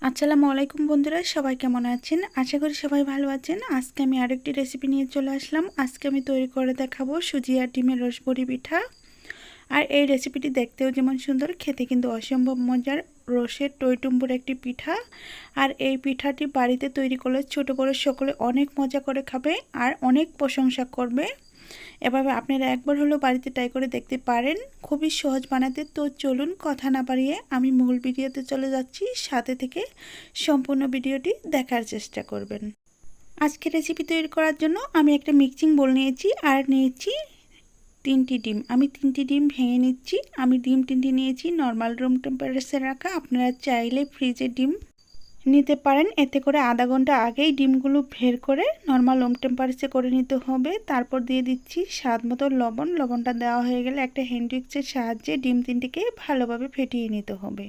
আসসালামু আলাইকুম বন্ধুরা, সবাই কেমন আছেন? আশা করি সবাই ভালো আছেন। আজকে আমি আরেকটি রেসিপি নিয়ে চলে আসলাম। আজকে আমি তৈরি করে দেখাবো সুজি আর ডিমের রসবরি পিঠা। আর এই রেসিপিটি দেখতেও যেমন সুন্দর, খেতে কিন্তু অসম্ভব মজার, রসের টইটুম্বুর একটি পিঠা। আর এই পিঠাটি বাড়িতে তৈরি করলে ছোট বড় সকলে অনেক মজা করে খাবে আর অনেক প্রশংসা করবে। এভাবে আপনারা একবার হলেও বাড়িতে ট্রাই করে দেখতে পারেন। খুবই সহজ বানাতে। তো চলুন কথা না বাড়িয়ে আমি মূল ভিডিওতে চলে যাচ্ছি, সাথে থেকে সম্পূর্ণ ভিডিওটি দেখার চেষ্টা করবেন। আজকে রেসিপি তৈরি করার জন্য আমি একটা মিক্সিং বোল নিয়েছি আর নিয়েছি 3টি ডিম। আমি 3টি ডিম ভেঙে নিচ্ছি। আমি ডিম 3টি নিয়েছি নর্মাল রুম টেম্পারেচারে রাখা। আপনারা চাইলে ফ্রিজের ডিম নিতে পারেন। এতে করে আধা ঘন্টা আগেই ডিমগুলো বের করে নর্মাল রুম টেম্পারেচারে করে নিতে হবে। তারপর দিয়ে দিচ্ছি স্বাদ মতো লবণ। লবণটা দেওয়া হয়ে গেলে একটা হ্যান্ড উইক্সের সাহায্যে ডিম 3টিকে ভালোভাবে ফেটিয়ে নিতে হবে।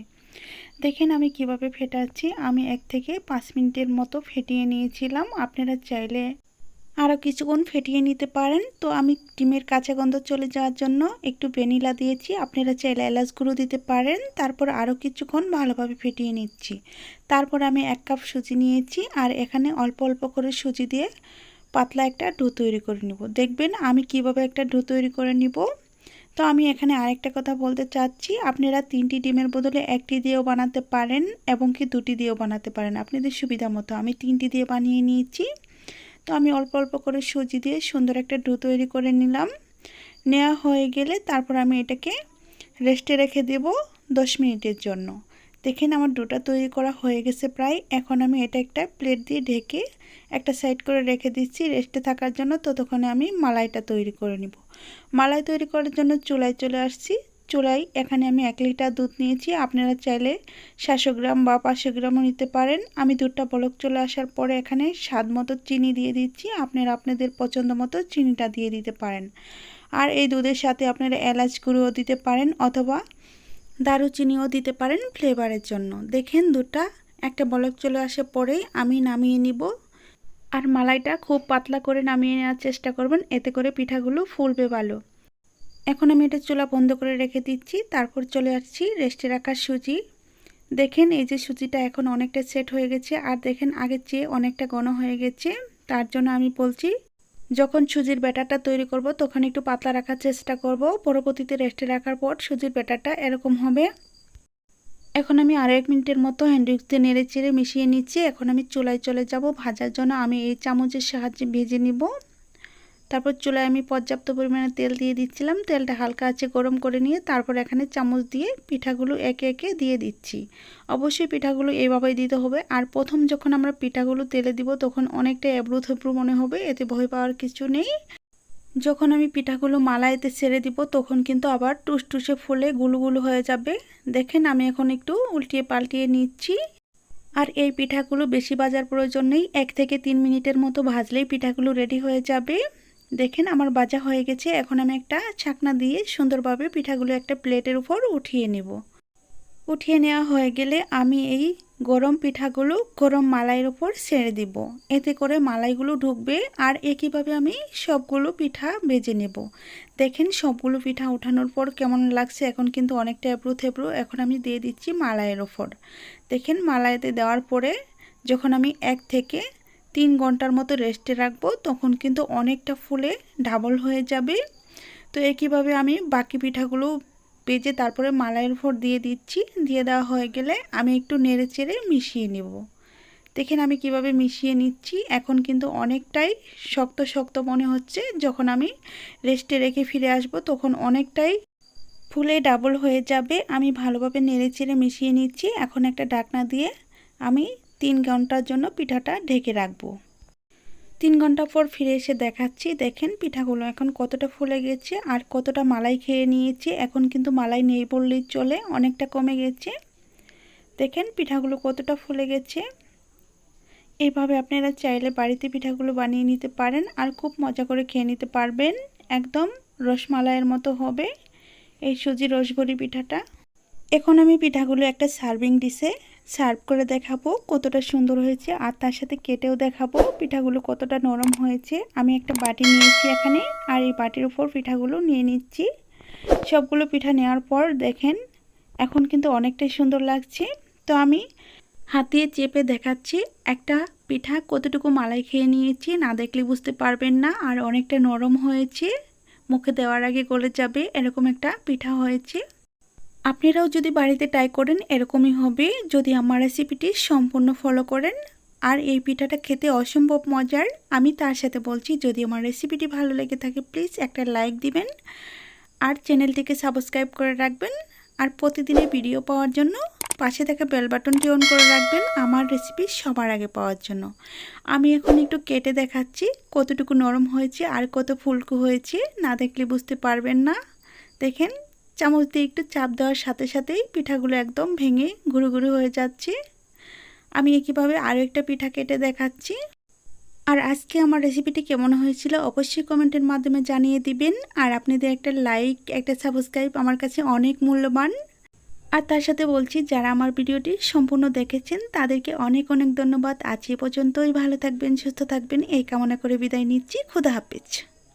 দেখেন আমি কিভাবে ফেটাচ্ছি। আমি 1 থেকে 5 মিনিটের মতো ফেটিয়ে নিয়েছিলাম। আপনারা চাইলে আরও কিছুক্ষণ ফেটিয়ে নিতে পারেন। তো আমি ডিমের কাঁচা গন্ধ চলে যাওয়ার জন্য একটু ভ্যানিলা দিয়েছি। আপনারা চাইলে এলাচ গুঁড়ো দিতে পারেন। তারপর আরও কিছুক্ষণ ভালোভাবে ফেটিয়ে নিচ্ছি। তারপর আমি 1 কাপ সুজি নিয়েছি আর এখানে অল্প অল্প করে সুজি দিয়ে পাতলা একটা ডো তৈরি করে নিব। দেখবেন আমি কিভাবে একটা ডো তৈরি করে নিব। তো আমি এখানে আরেকটা কথা বলতে চাচ্ছি, আপনারা 3টি ডিমের বদলে 1টি দিয়েও বানাতে পারেন এবং কি 2টি দিয়েও বানাতে পারেন, আপনাদের সুবিধা মতো। আমি 3টি দিয়ে বানিয়ে নিয়েছি। তো আমি অল্প অল্প করে সুজি দিয়ে সুন্দর একটা ডো তৈরি করে নিলাম। নেওয়া হয়ে গেলে তারপর আমি এটাকে রেস্টে রেখে দেব 10 মিনিটের জন্য। দেখেন আমার ডোটা তৈরি করা হয়ে গেছে প্রায়। এখন আমি এটা একটা প্লেট দিয়ে ঢেকে একটা সাইড করে রেখে দিচ্ছি রেস্টে থাকার জন্য। ততক্ষণে আমি মালাইটা তৈরি করে নিব। মালাই তৈরি করার জন্য চুলায় চলে আসছি। চুলায় এখানে আমি 1 লিটার দুধ নিয়েছি। আপনারা চাইলে 700 গ্রাম বা 500 গ্রামও নিতে পারেন। আমি দুধটা বলক চলে আসার পরে এখানে স্বাদ মতো চিনি দিয়ে দিচ্ছি। আপনারা আপনাদের পছন্দ মতো চিনিটা দিয়ে দিতে পারেন। আর এই দুধের সাথে আপনারা এলাচ গুঁড়োও দিতে পারেন অথবা দারুচিনিও দিতে পারেন ফ্লেভারের জন্য। দেখেন দুধটা একটা বলক চলে আসার পরেই আমি নামিয়ে নিব। আর মালাইটা খুব পাতলা করে নামিয়ে নেওয়ার চেষ্টা করবেন, এতে করে পিঠাগুলো ফুলবে ভালো। এখন আমি এটা চুলা বন্ধ করে রেখে দিচ্ছি। তারপর চলে আসছি রেস্টে রাখা সুজি। দেখেন এই যে সুজিটা এখন অনেকটা সেট হয়ে গেছে আর দেখেন আগের চেয়ে অনেকটা ঘন হয়ে গেছে। তার জন্য আমি বলছি, যখন সুজির ব্যাটারটা তৈরি করব তখন একটু পাতলা রাখার চেষ্টা করব। পরবর্তীতে রেস্টে রাখার পর সুজির ব্যাটারটা এরকম হবে। এখন আমি আরও 1 মিনিটের মতো হ্যান্ড উইক্স দিয়ে নেড়ে চেড়ে মিশিয়ে নিচ্ছি। এখন আমি চুলায় চলে যাব ভাজার জন্য। আমি এই চামচের সাহায্যে ভেজে নিব। তারপর চুলায় আমি পর্যাপ্ত পরিমাণে তেল দিয়ে দিচ্ছিলাম। তেলটা হালকা আঁচে গরম করে নিয়ে তারপর এখানে চামচ দিয়ে পিঠাগুলো একে একে দিয়ে দিচ্ছি। অবশ্যই পিঠাগুলো এইভাবেই দিতে হবে। আর প্রথম যখন আমরা পিঠাগুলো তেলে দিব তখন অনেকটা এবড়ো থেবড়ো মনে হবে, এতে ভয় পাওয়ার কিছু নেই। যখন আমি পিঠাগুলো মালাইতে ছেড়ে দিব তখন কিন্তু আবার টুসটুসে ফুলে গুলুগুলো হয়ে যাবে। দেখেন আমি এখন একটু উল্টিয়ে পাল্টিয়ে নিচ্ছি। আর এই পিঠাগুলো বেশি ভাজার প্রয়োজন নেই, 1 থেকে 3 মিনিটের মতো ভাজলেই পিঠাগুলো রেডি হয়ে যাবে। দেখেন আমার ভাজা হয়ে গেছে। এখন আমি একটা ছাকনা দিয়ে সুন্দরভাবে পিঠাগুলো একটা প্লেটের উপর উঠিয়ে নেব। উঠিয়ে নেওয়া হয়ে গেলে আমি এই গরম পিঠাগুলো গরম মালাইয়ের উপর ছেড়ে দিব। এতে করে মালাইগুলো ঢুকবে। আর একইভাবে আমি সবগুলো পিঠা ভেজে নেব। দেখেন সবগুলো পিঠা ওঠানোর পর কেমন লাগছে। এখন কিন্তু অনেকটা এবড়ো থেবড়ো। এখন আমি দিয়ে দিচ্ছি মালাইয়ের ওপর। দেখেন মালাইতে দেওয়ার পরে যখন আমি 1 থেকে 3 ঘন্টার মতো রেস্টে রাখবো তখন কিন্তু অনেকটা ফুলে ডাবল হয়ে যাবে। তো একইভাবে আমি বাকি পিঠাগুলো ভেজে তারপরে মালাইয়ের উপর দিয়ে দিচ্ছি। দিয়ে দেওয়া হয়ে গেলে আমি একটু নেড়ে চেড়ে মিশিয়ে নেব। দেখেন আমি কিভাবে মিশিয়ে নিচ্ছি। এখন কিন্তু অনেকটাই শক্ত শক্ত মনে হচ্ছে। যখন আমি রেস্টে রেখে ফিরে আসব তখন অনেকটাই ফুলে ডাবল হয়ে যাবে। আমি ভালোভাবে নেড়ে চেড়ে মিশিয়ে নিচ্ছি। এখন একটা ঢাকনা দিয়ে আমি 3 ঘন্টার জন্য পিঠাটা ঢেকে রাখবো। 3 ঘন্টা পর ফিরে এসে দেখাচ্ছি। দেখেন পিঠাগুলো এখন কতটা ফুলে গেছে আর কতটা মালাই খেয়ে নিয়েছে। এখন কিন্তু মালাই নেই বললেই চলে, অনেকটা কমে গেছে। দেখেন পিঠাগুলো কতটা ফুলে গেছে। এইভাবে আপনারা চাইলে বাড়িতে পিঠাগুলো বানিয়ে নিতে পারেন আর খুব মজা করে খেয়ে নিতে পারবেন। একদম রসমালাইয়ের মতো হবে এই সুজি রসভরি পিঠাটা। এখন আমি পিঠাগুলো একটা সার্ভিং ডিশে সার্ভ করে দেখাবো কতটা সুন্দর হয়েছে আর তার সাথে কেটেও দেখাবো পিঠাগুলো কতটা নরম হয়েছে। আমি একটা বাটি নিয়েছি এখানে আর এই বাটির উপর পিঠাগুলো নিয়ে নিচ্ছি। সবগুলো পিঠা নেওয়ার পর দেখেন এখন কিন্তু অনেকটাই সুন্দর লাগছে। তো আমি হাত দিয়ে চেপে দেখাচ্ছি একটা পিঠা কতটুকু মালাই খেয়ে নিয়েছি, না দেখলে বুঝতে পারবেন না। আর অনেকটা নরম হয়েছে, মুখে দেওয়ার আগে গলে যাবে এরকম একটা পিঠা হয়েছে। আপনারাও যদি বাড়িতে ট্রাই করেন এরকমই হবে যদি আমার রেসিপিটি সম্পূর্ণ ফলো করেন। আর এই পিঠাটা খেতে অসম্ভব মজার। আমি তার সাথে বলছি, যদি আমার রেসিপিটি ভালো লেগে থাকে প্লিজ একটা লাইক দিবেন আর চ্যানেলটিকে সাবস্ক্রাইব করে রাখবেন। আর প্রতিদিনের ভিডিও পাওয়ার জন্য পাশে থাকা বেল বাটনটি অন করে রাখবেন আমার রেসিপি সবার আগে পাওয়ার জন্য। আমি এখন একটু কেটে দেখাচ্ছি কতটুকু নরম হয়েছে আর কত ফুলকো হয়েছে, না দেখলে বুঝতে পারবেন না। দেখেন, চামচ দিয়ে একটু চাপ দেওয়ার সাথে সাথেই পিঠাগুলো একদম ভেঙে গুঁড়ো গুঁড়ো হয়ে যাচ্ছে। আমি একইভাবে আরও একটা পিঠা কেটে দেখাচ্ছি। আর আজকে আমার রেসিপিটি কেমন হয়েছিল অবশ্যই কমেন্টের মাধ্যমে জানিয়ে দিবেন। আর আপনাদের একটা লাইক, একটা সাবস্ক্রাইব আমার কাছে অনেক মূল্যবান। আর তার সাথে বলছি, যারা আমার ভিডিওটি সম্পূর্ণ দেখেছেন তাদেরকে অনেক অনেক ধন্যবাদ। আজ এ পর্যন্তই। ভালো থাকবেন, সুস্থ থাকবেন এই কামনা করে বিদায় নিচ্ছি। খুদা হাফেজ।